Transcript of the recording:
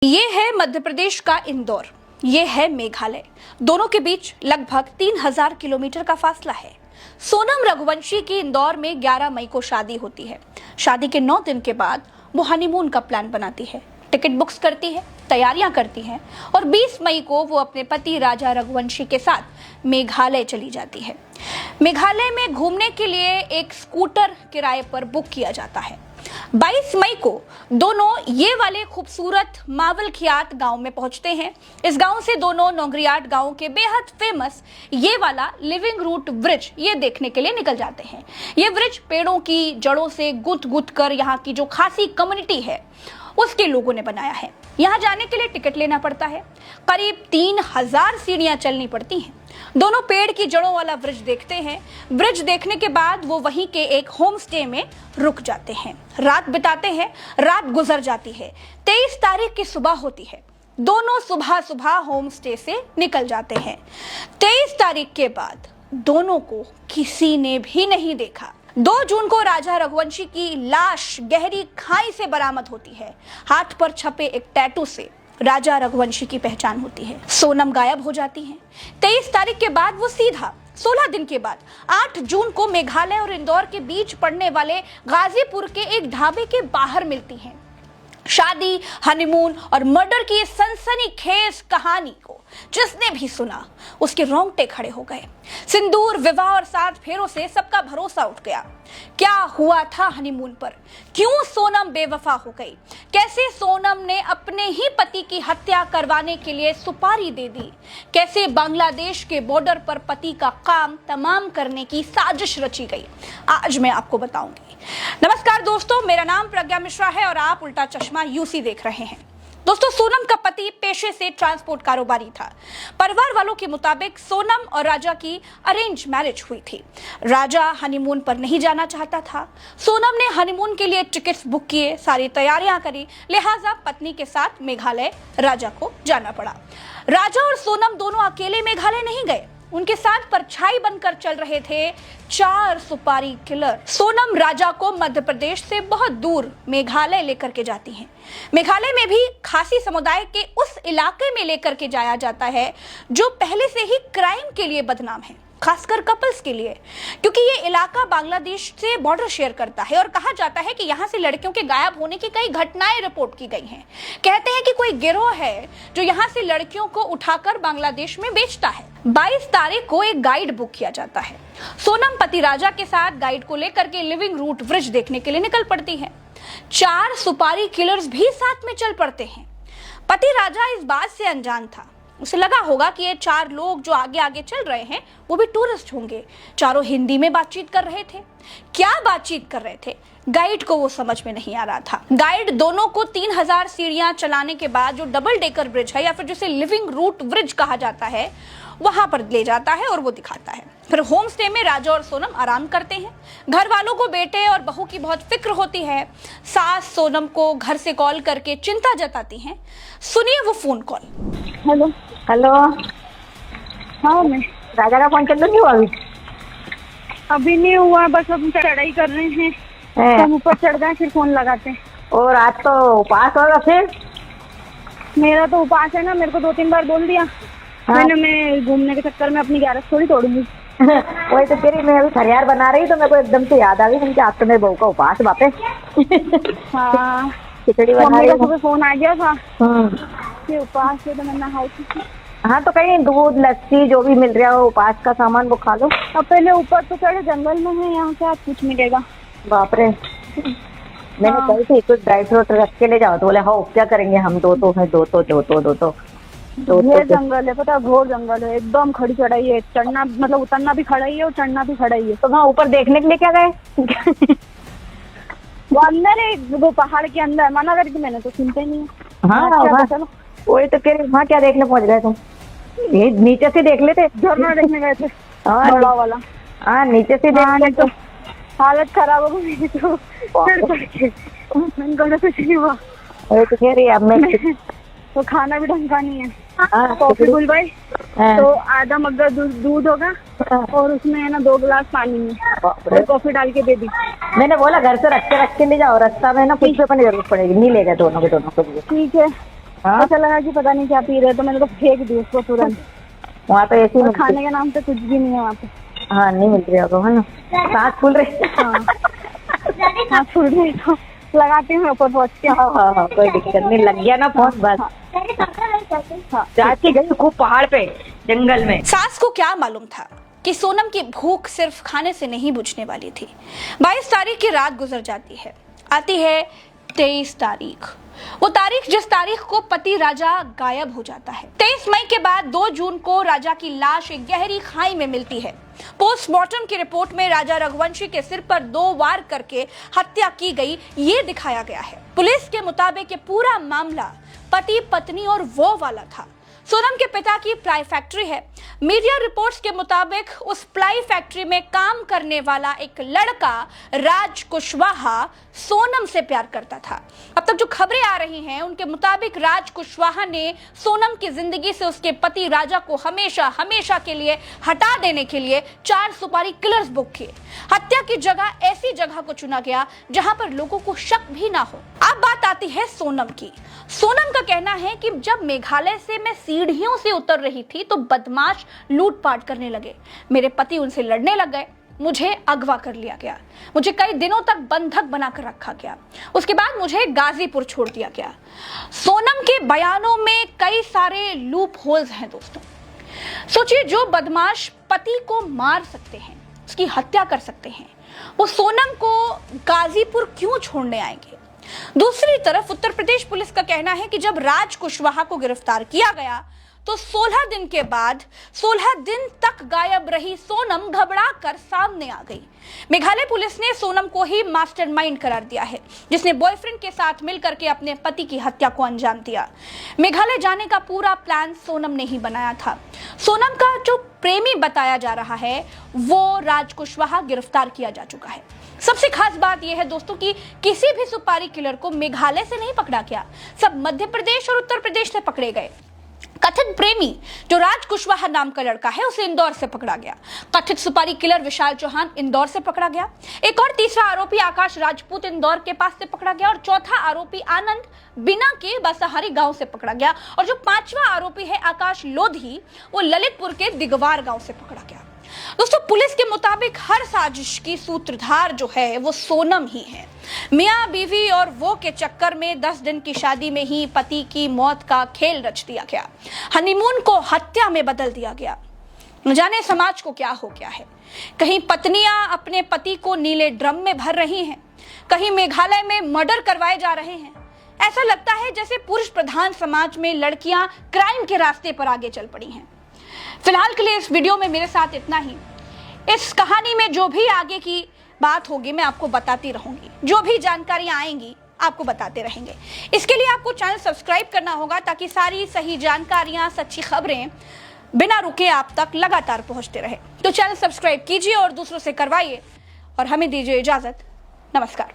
ये है मध्य प्रदेश का इंदौर, ये है मेघालय। दोनों के बीच लगभग 3000 किलोमीटर का फासला है। सोनम रघुवंशी की इंदौर में 11 मई को शादी होती है। शादी के 9 दिन के बाद वो हनीमून का प्लान बनाती है, टिकट बुक्स करती है, तैयारियां करती है और 20 मई को वो अपने पति राजा रघुवंशी के साथ मेघालय चली जाती है। मेघालय में घूमने के लिए एक स्कूटर किराए पर बुक किया जाता है। 22 मई को दोनों ये वाले खूबसूरत मावलखियात गांव में पहुंचते हैं। इस गांव से दोनों नोंगरियाट गांव के बेहद फेमस ये वाला लिविंग रूट ब्रिज ये देखने के लिए निकल जाते हैं। ये ब्रिज पेड़ों की जड़ों से गुथ गुथ कर यहाँ की जो खासी कम्युनिटी है उसके लोगों ने बनाया है। यहाँ जाने के लिए टिकट लेना पड़ता है। करीब 3000 सीढ़ियां चलनी पड़ती हैं। दोनों पेड़ की जड़ों वाला ब्रिज देखते हैं। ब्रिज देखने के बाद वो वहीं के एक होम स्टे में रुक जाते हैं, रात बिताते हैं। रात गुजर जाती है। 23 तारीख की सुबह होती है। दोनों सुबह सुबह होम स्टे से निकल जाते हैं। 23 तारीख के बाद दोनों को किसी ने भी नहीं देखा। 2 जून को राजा रघुवंशी की लाश गहरी खाई से बरामद होती है। हाथ पर छपे एक टैटू से राजा रघुवंशी की पहचान होती है। सोनम गायब हो जाती हैं। 23 तारीख के बाद वो सीधा 16 दिन के बाद 8 जून को मेघालय और इंदौर के बीच पड़ने वाले गाजीपुर के एक ढाबे के बाहर मिलती हैं। शादी, हनीमून और मर्डर की इस सनसनीखेज कहानी को जिसने भी सुना उसके रोंगटे खड़े हो गए। सिंदूर, विवाह और 7 फेरों से सबका भरोसा उठ गया। क्या हुआ था हनीमून पर? क्यों सोनम बेवफा हो गई? कैसे सोनम ने अपने ही पति की हत्या करवाने के लिए सुपारी दे दी? कैसे बांग्लादेश के बॉर्डर पर पति का काम तमाम करने की साजिश रची गई? आज मैं आपको बताऊंगी। नमस्कार दोस्तों, मेरा नाम प्रज्ञा मिश्रा है और आप उल्टा चश्मा यूसी देख रहे हैं। दोस्तों, सोनम का पति पेशे से ट्रांसपोर्ट कारोबारी था। परिवार वालों के मुताबिक सोनम और राजा की अरेंज मैरिज हुई थी। राजा हनीमून पर नहीं जाना चाहता था। सोनम ने हनीमून के लिए टिकट्स बुक किए, सारी तैयारियां करी, लिहाजा पत्नी के साथ मेघालय राजा को जाना पड़ा। राजा और सोनम दोनों अकेले मेघालय नहीं गए। उनके साथ परछाई बनकर चल रहे थे 4 सुपारी किलर। सोनम राजा को मध्य प्रदेश से बहुत दूर मेघालय लेकर के जाती हैं। मेघालय में भी खासी समुदाय के उस इलाके में लेकर के जाया जाता है जो पहले से ही क्राइम के लिए बदनाम है, खासकर कपल्स के लिए, क्योंकि ये इलाका बांग्लादेश से बॉर्डर शेयर करता है और कहा जाता है कि यहाँ से लड़कियों के गायब होने की कई घटनाएं रिपोर्ट की गई हैं। कहते हैं कि कोई गिरोह है जो यहाँ से लड़कियों को उठाकर बांग्लादेश में बेचता है। 22 तारीख को एक गाइड बुक किया जाता है। सोनम पति राजा के साथ गाइड को लेकर के लिविंग रूट ब्रिज देखने के लिए निकल पड़ती है। 4 सुपारी किलर्स भी साथ में चल पड़ते हैं। पति राजा इस बात से अनजान था। उसे लगा होगा कि ये 4 लोग जो आगे आगे चल रहे हैं वो भी टूरिस्ट होंगे। चारों हिंदी में बातचीत कर रहे थे। क्या बातचीत कर रहे थे गाइड को वो समझ में नहीं आ रहा था। गाइड दोनों को 3000 सीढ़ियां चलाने के बाद जो डबल डेकर ब्रिज है या फिर जिसे लिविंग रूट ब्रिज कहा जाता है वहां पर ले जाता है और वो दिखाता है। फिर होम स्टे में राजा और सोनम आराम करते हैं। घर वालों को बेटे और बहू की बहुत फिक्र होती है। सास सोनम को घर से कॉल करके चिंता जताती हैं। सुनिए वो फोन कॉल। Hello hello. हाँ, मैं राजा का फोन चल नहीं हुआ अभी नहीं हुआ, बस हम चढ़ाई कर रहे हैं। हम ऊपर चढ़ गए फिर फोन लगाते हैं। और आज तो उपास होगा फिर? मेरा तो उपास है ना, मेरे को 2-3 बार बोल दिया। हाँ। मैं घूमने के चक्कर में अपनी 11 थोड़ी तोड़ूंगी। वही तो तेरी, मैं अभी खरियार बना रही तो मेरे को एकदम से याद आ गई कि आज तो मेरे बहू का उपास वापस। हाँ, खिचड़ी बना रही हूँ। फोन आ गया था कि उपास है तो मैं नहाई थी। हाँ, तो कहीं दूध लस्सी जो भी मिल रहा हो उपास का सामान वो खा लो। अब पहले ऊपर तो चढ़े, जंगल में है, यहाँ से आज कुछ मिलेगा। बाप रे। मैंने कही थी कुछ ड्राई फ्रूट रख के ले जाओ तो बोले हाँ क्या करेंगे हम, दो ये जंगल है, पता, घोर जंगल है, एकदम खड़ी चढ़ाई है। चढ़ना मतलब उतरना भी खड़ा ही है और चढ़ना भी खड़ा ही है। तो वहाँ ऊपर देखने के लिए क्या गए? वो अंदर है, वो पहाड़ के अंदर। मना करी थी मैंने तो सुनते नहीं है। हाँ, चलो। वही तो कह रही, वहाँ क्या देखने पहुँच गए तुम? ये नीचे से देख लेते। झरना देखने गए थे। हाँ, बड़ा वाला। हाँ, नीचे से देख लेते तो हालत खराब हो गई तो चढ़ के मैंने कुछ नहीं हुआ। वही तो कह रही अब मैं तो खाना भी ढंग का नहीं है। हाँ, कॉफी बुलवाई हाँ। तो आधा मग्गा दूध होगा और उसमें है ना 2 गिलास पानी में और कॉफी डाल के दे दी। मैंने बोला घर से रख के ले जाओ, रास्ता में ना कुछ भी अपनी जरूरत पड़ेगी, नहीं ले गए दोनों के लिए। ठीक है, हाँ? ऐसा लगा कि पता नहीं क्या पी रहे, तो मैंने तो फेंक दी उसको तुरंत। वहाँ तो ऐसी और खाने के नाम पे कुछ भी नहीं है वहाँ पे। हाँ नहीं मिल रही होगा, है ना? सांस फूल रही। हाँ फूल रही तो लगाती हूँ ऊपर पहुँच के। हाँ कोई दिक्कत नहीं, लग गया ना फोन बस। चाची गई खूब पहाड़ पे, जंगल में। सास को क्या मालूम था कि सोनम की भूख सिर्फ खाने से नहीं बुझने वाली थी। 22 तारीख की रात गुजर जाती है, आती है 23 तारीख, वो तारीख जिस तारीख को पति राजा गायब हो जाता है। 23 मई के बाद 2 जून को राजा की लाश एक गहरी खाई में मिलती है। पोस्टमार्टम की रिपोर्ट में राजा रघुवंशी के सिर पर 2 वार करके हत्या की गई, ये दिखाया गया है। पुलिस के मुताबिक ये पूरा मामला पति पत्नी और वो वाला था। सोनम के पिता की प्लाई फैक्ट्री है। मीडिया रिपोर्ट्स के मुताबिक उस प्लाई फैक्ट्री में काम करने वाला एक लड़का राज कुशवाहा सोनम से प्यार करता था। अब तक जो खबरें आ रही हैं उनके मुताबिक राज कुशवाहा ने सोनम की जिंदगी से उसके पति राजा को हमेशा हमेशा के लिए हटा देने के लिए 4 सुपारी किलर्स बुक किए। हत्या की जगह ऐसी जगह को चुना गया जहां पर लोगों को शक भी ना हो। अब बात आती है सोनम की। सोनम का कहना है कि जब मेघालय से मैं सीढ़ियों से उतर रही थी तो बदमाश लूटपाट करने लगे। मेरे पति उनसे लड़ने लग गए, मुझे अगवा कर लिया गया, मुझे कई दिनों तक बंधक बनाकर रखा गया, उसके बाद मुझे गाजीपुर छोड़ दिया गया। सोनम के बयानों में कई सारे लूप होल्स हैं दोस्तों। सोचिए, जो बदमाश पति को मार सकते हैं, उसकी हत्या कर सकते हैं, वो सोनम को गाजीपुर क्यों छोड़ने आएंगे? दूसरी तरफ उत्तर प्रदेश पुलिस का कहना है कि जब राज कुशवाहा को गिरफ्तार किया गया तो 16 दिन के बाद 16 दिन तक गायब रही सोनम घबरा कर सामने आ गई। मेघालय पुलिस ने सोनम को ही मास्टरमाइंड करार दिया है, जिसने बॉयफ्रेंड के साथ मिलकर के अपने पति की हत्या को अंजाम दिया। मेघालय जाने का पूरा प्लान सोनम ने ही बनाया था। सोनम का जो प्रेमी बताया जा रहा है वो राज कुशवाहा गिरफ्तार किया जा चुका है। सबसे खास बात यह है दोस्तों कि किसी भी सुपारी किलर को मेघालय से नहीं पकड़ा गया, सब मध्य प्रदेश और उत्तर प्रदेश से पकड़े गए। कथित प्रेमी जो राज कुशवाहा नाम का लड़का है उसे इंदौर से पकड़ा गया। कथित सुपारी किलर विशाल चौहान इंदौर से पकड़ा गया। एक और तीसरा आरोपी आकाश राजपूत इंदौर के पास से पकड़ा गया और चौथा आरोपी आनंद बिना के बसहारी गांव से पकड़ा गया और जो 5वां आरोपी है आकाश लोधी, वो ललितपुर के दिगवार गांव से पकड़ा गया। दोस्तों, पुलिस के मुताबिक हर साजिश की सूत्रधार जो है वो सोनम ही है। मियां बीवी और वो के चक्कर में 10 दिन की शादी में ही पति की मौत का खेल रच दिया गया। हनीमून को हत्या में बदल दिया गया। न जाने समाज को क्या हो गया है। कहीं पत्नियां अपने पति को नीले ड्रम में भर रही हैं, कहीं मेघालय में मर्डर करवाए जा रहे हैं। ऐसा लगता है जैसे पुरुष प्रधान समाज में लड़कियां क्राइम के रास्ते पर आगे चल पड़ी हैं। फिलहाल के लिए इस वीडियो में मेरे साथ इतना ही। इस कहानी में जो भी आगे की बात होगी मैं आपको बताती रहूंगी, जो भी जानकारियां आएंगी आपको बताते रहेंगे। इसके लिए आपको चैनल सब्सक्राइब करना होगा ताकि सारी सही जानकारियां, सच्ची खबरें बिना रुके आप तक लगातार पहुंचते रहे। तो चैनल सब्सक्राइब कीजिए और दूसरों से करवाइए और हमें दीजिए इजाजत। नमस्कार।